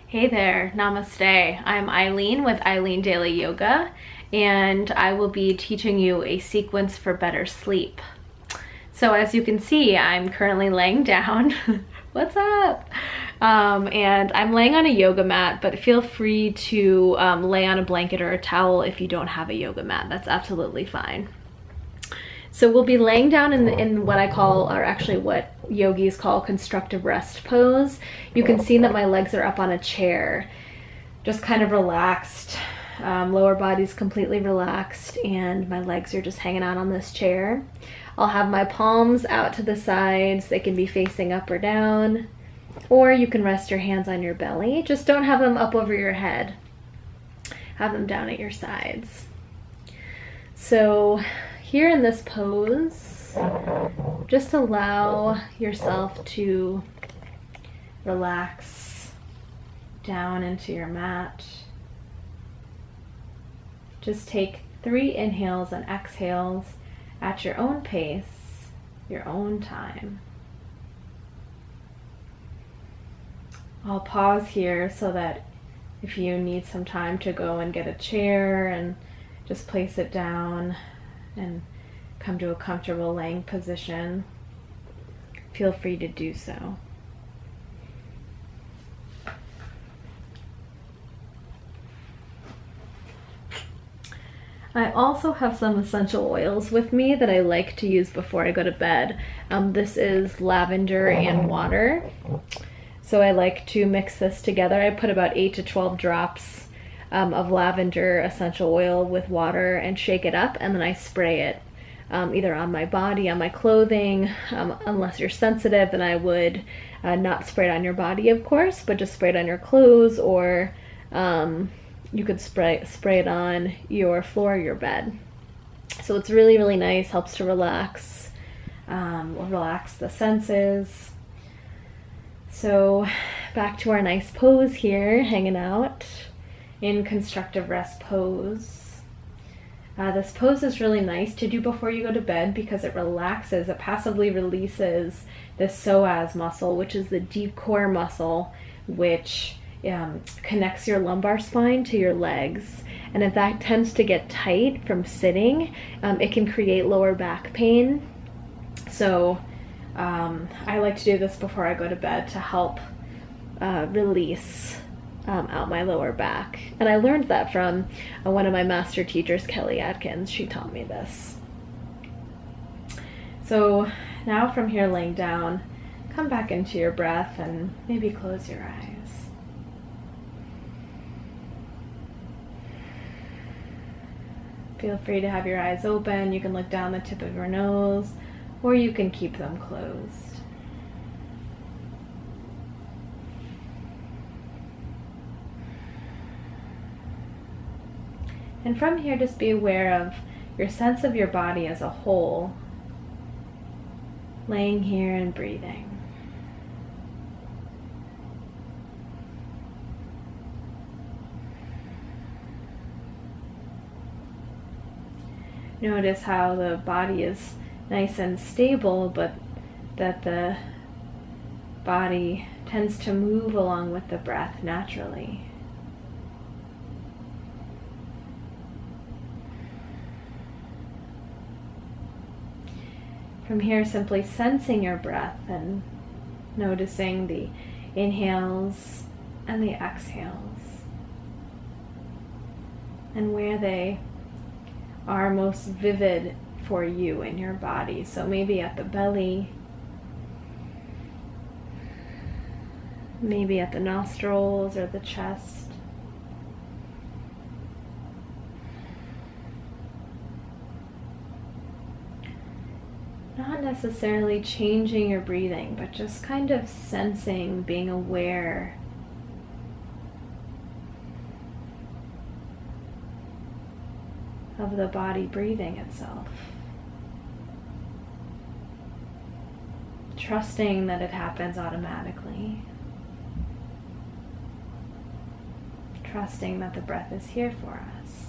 Hey there, namaste. I'm Eileen with Eileen Daley Yoga, and I will be teaching you a sequence for better sleep. So as you can see, I'm currently laying down. What's up? And I'm laying on a yoga mat, but feel free to lay on a blanket or a towel if you don't have a yoga mat. That's absolutely fine. So we'll be laying down in what I call, or actually what yogis call, constructive rest pose. You can see that my legs are up on a chair, just kind of relaxed. Lower body's completely relaxed and my legs are just hanging out on this chair. I'll have my palms out to the sides. They can be facing up or down, or you can rest your hands on your belly. Just don't have them up over your head. Have them down at your sides. So here in this pose, just allow yourself to relax down into your mat. Just take 3 inhales and exhales at your own pace, your own time. I'll pause here so that if you need some time to go and get a chair and just place it down and come to a comfortable laying position, feel free to do so. I also have some essential oils with me that I like to use before I go to bed. This is lavender and water. So I like to mix this together. I put about 8 to 12 drops of lavender essential oil with water and shake it up, and then I spray it either on my body, on my clothing. Unless you're sensitive, then I would not spray it on your body, of course, but just spray it on your clothes, or you could spray it on your floor, your bed. So it's really, really nice, helps to relax the senses. So back to our nice pose here, hanging out in constructive rest pose. This pose is really nice to do before you go to bed because it relaxes, it passively releases the psoas muscle, which is the deep core muscle, which connects your lumbar spine to your legs. And if that tends to get tight from sitting, it can create lower back pain. So I like to do this before I go to bed to help release out my lower back. And I learned that from one of my master teachers, Kelly Atkins. She taught me this. So now from here laying down, come back into your breath and maybe close your eyes. Feel free to have your eyes open. You can look down the tip of your nose, or you can keep them closed. And from here, just be aware of your sense of your body as a whole, laying here and breathing. Notice how the body is nice and stable, but that the body tends to move along with the breath naturally. From here, simply sensing your breath and noticing the inhales and the exhales, and where they are most vivid for you in your body. So maybe at the belly, maybe at the nostrils or the chest. Not necessarily changing your breathing, but just kind of sensing, being aware of the body breathing itself. Trusting that it happens automatically. Trusting that the breath is here for us.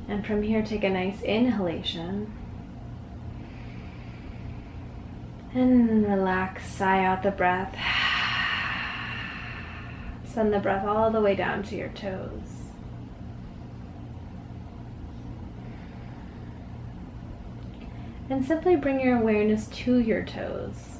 And from here, take a nice inhalation And relax, sigh out the breath. Send the breath all the way down to your toes. And simply bring your awareness to your toes.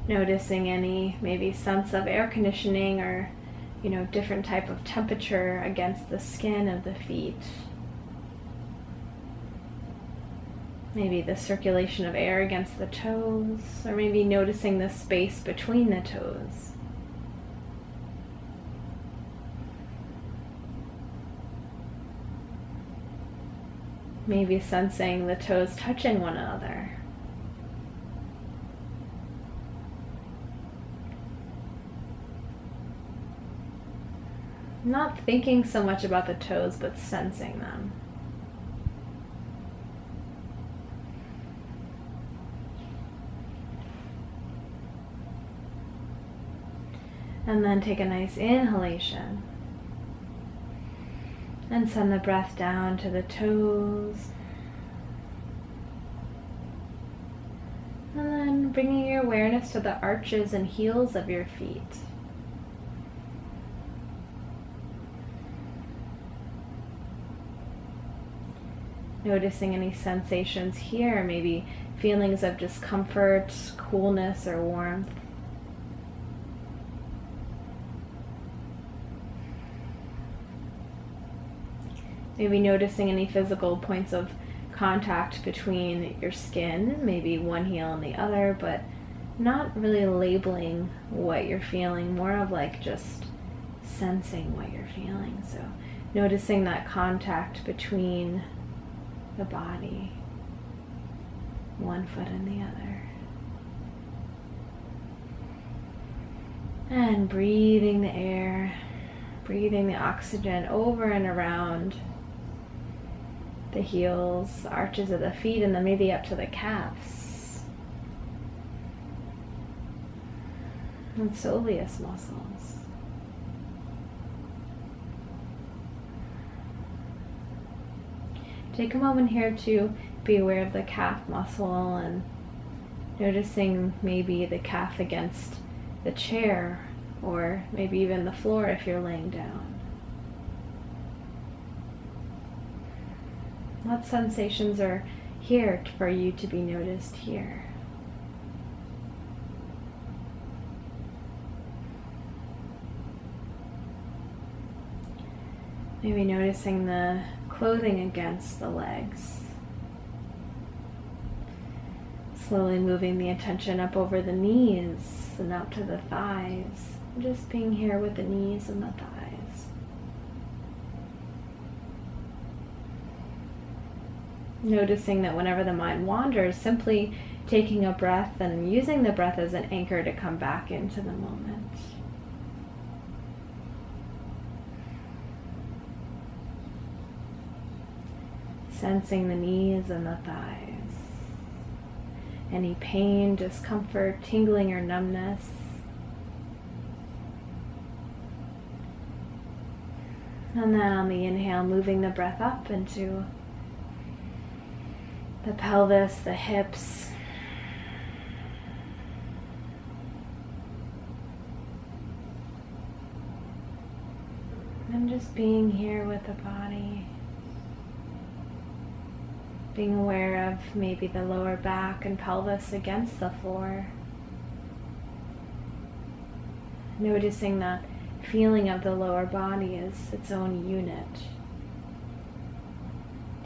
Noticing any maybe sense of air conditioning or different type of temperature against the skin of the feet. Maybe the circulation of air against the toes, or maybe noticing the space between the toes. Maybe sensing the toes touching one another. Not thinking so much about the toes, but sensing them. And then take a nice inhalation. And send the breath down to the toes. And then bringing your awareness to the arches and heels of your feet. Noticing any sensations here, maybe feelings of discomfort, coolness, or warmth. Maybe noticing any physical points of contact between your skin, maybe one heel and the other, but not really labeling what you're feeling, more of like just sensing what you're feeling. So noticing that contact between the body, one foot and the other. And breathing the air, breathing the oxygen over and around the heels, the arches of the feet, and then maybe up to the calves and soleus muscles. Take a moment here to be aware of the calf muscle and noticing maybe the calf against the chair or maybe even the floor if you're laying down. What sensations are here for you to be noticed here? Maybe noticing the clothing against the legs. Slowly moving the attention up over the knees and up to the thighs. Just being here with the knees and the thighs. Noticing that whenever the mind wanders, simply taking a breath and using the breath as an anchor to come back into the moment. Sensing the knees and the thighs. Any pain, discomfort, tingling, or numbness. And then on the inhale, moving the breath up into the pelvis, the hips. And just being here with the body. Being aware of maybe the lower back and pelvis against the floor. Noticing that feeling of the lower body as its own unit.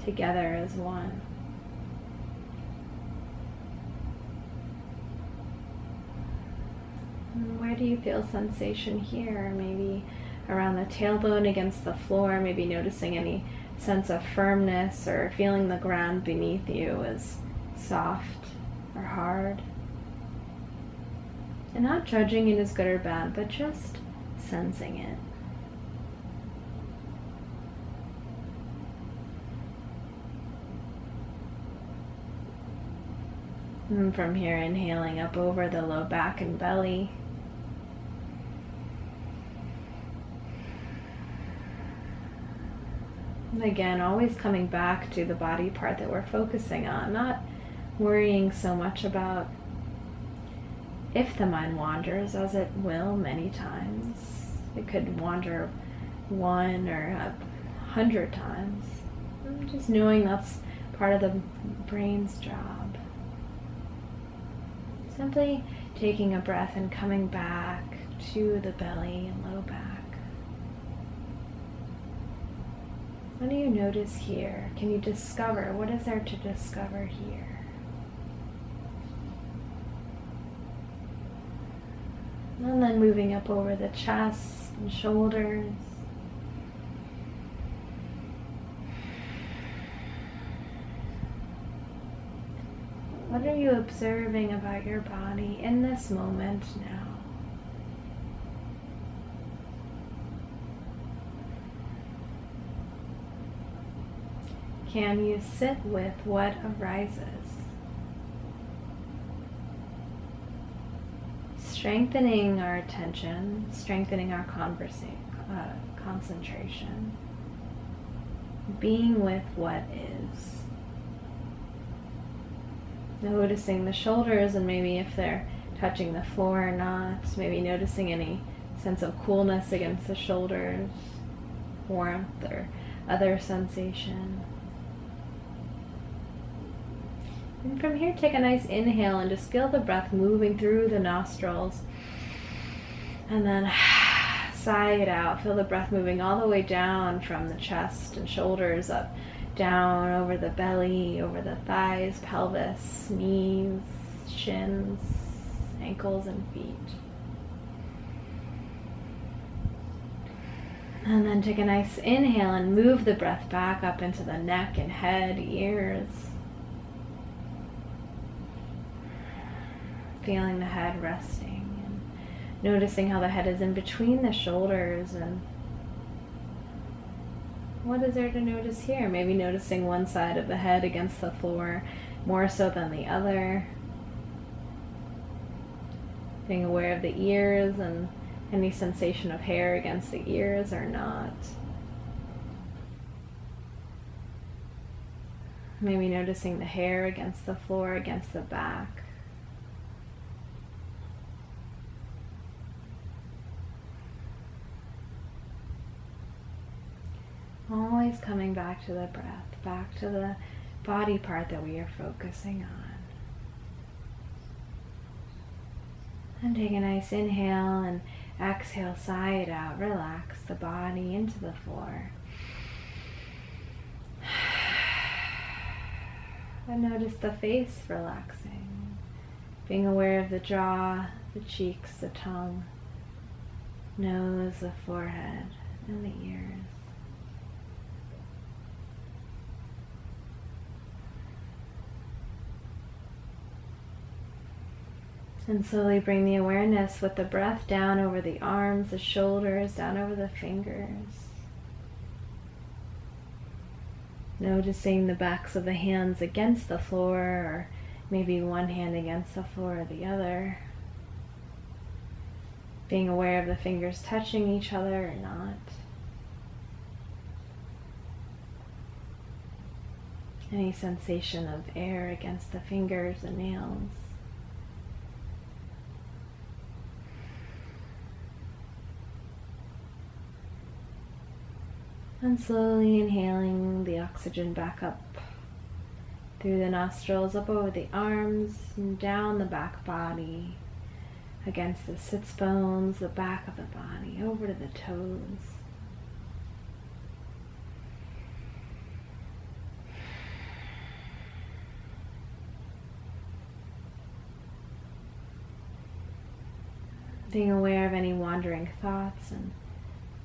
Together as one. Where do you feel sensation here? Maybe around the tailbone against the floor, maybe noticing any sense of firmness or feeling the ground beneath you as soft or hard. And not judging it as good or bad, but just sensing it. And from here, inhaling up over the low back and belly. And again, always coming back to the body part that we're focusing on, not worrying so much about if the mind wanders, as it will many times. It could wander 1 or 100 times. Just knowing that's part of the brain's job. Simply taking a breath and coming back to the belly and low back. What do you notice here? Can you discover? What is there to discover here? And then moving up over the chest and shoulders. What are you observing about your body in this moment now? Can you sit with what arises? Strengthening our attention, strengthening our concentration, being with what is. Noticing the shoulders and maybe if they're touching the floor or not, maybe noticing any sense of coolness against the shoulders, warmth or other sensation. And from here, take a nice inhale and just feel the breath moving through the nostrils. And then sigh it out. Feel the breath moving all the way down from the chest and shoulders up, down over the belly, over the thighs, pelvis, knees, shins, ankles, and feet. And then take a nice inhale and move the breath back up into the neck and head, ears. Feeling the head resting and noticing how the head is in between the shoulders, and what is there to notice here? Maybe noticing one side of the head against the floor more so than the other. Being aware of the ears and any sensation of hair against the ears or not. Maybe noticing the hair against the floor, against the back. Always coming back to the breath, back to the body part that we are focusing on. And take a nice inhale and exhale, sigh it out. Relax the body into the floor. And notice the face relaxing. Being aware of the jaw, the cheeks, the tongue, nose, the forehead, and the ears. And slowly bring the awareness with the breath down over the arms, the shoulders, down over the fingers. Noticing the backs of the hands against the floor, or maybe one hand against the floor or the other. Being aware of the fingers touching each other or not. Any sensation of air against the fingers and nails. And slowly inhaling the oxygen back up through the nostrils, up over the arms, and down the back body, against the sits bones, the back of the body, over to the toes. Being aware of any wandering thoughts and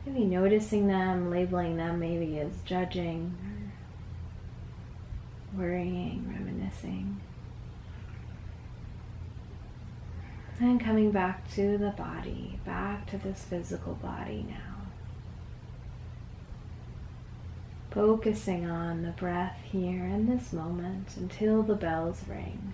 maybe noticing them, labeling them maybe as judging, or worrying, reminiscing. And coming back to the body, back to this physical body now. Focusing on the breath here in this moment until the bells ring.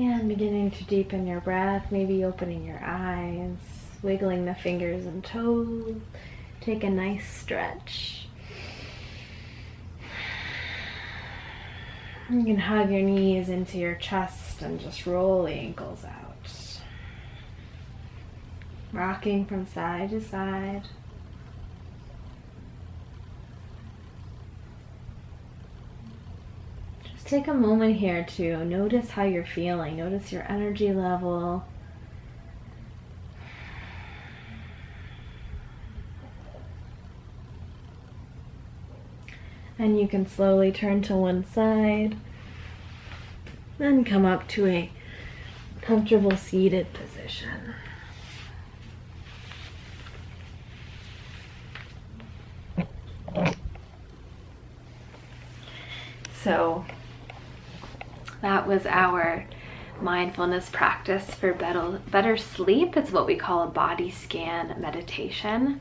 And beginning to deepen your breath, maybe opening your eyes, wiggling the fingers and toes. Take a nice stretch. You can hug your knees into your chest and just roll the ankles out. Rocking from side to side. Just take a moment here to notice how you're feeling. Notice your energy level. And you can slowly turn to one side, then come up to a comfortable seated position. So that was our mindfulness practice for better sleep. It's what we call a body scan meditation.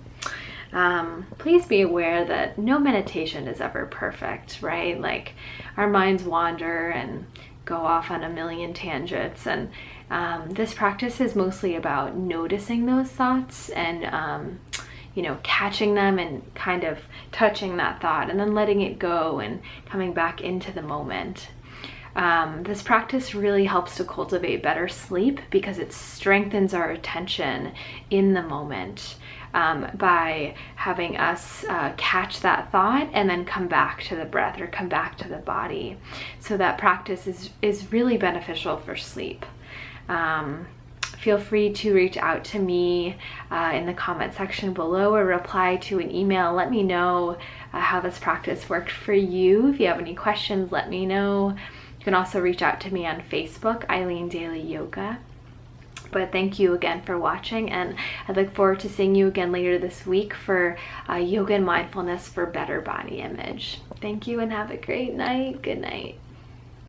Please be aware that no meditation is ever perfect, right? Like our minds wander and go off on a million tangents, and this practice is mostly about noticing those thoughts and catching them and kind of touching that thought and then letting it go and coming back into the moment. This practice really helps to cultivate better sleep because it strengthens our attention in the moment by having us catch that thought and then come back to the breath or come back to the body. So that practice is really beneficial for sleep. Feel free to reach out to me in the comment section below or reply to an email. Let me know how this practice worked for you. If you have any questions, let me know. You can also reach out to me on Facebook, Eileen Daley Yoga. But thank you again for watching, and I look forward to seeing you again later this week for yoga and mindfulness for better body image. Thank you and have a great night. Good night.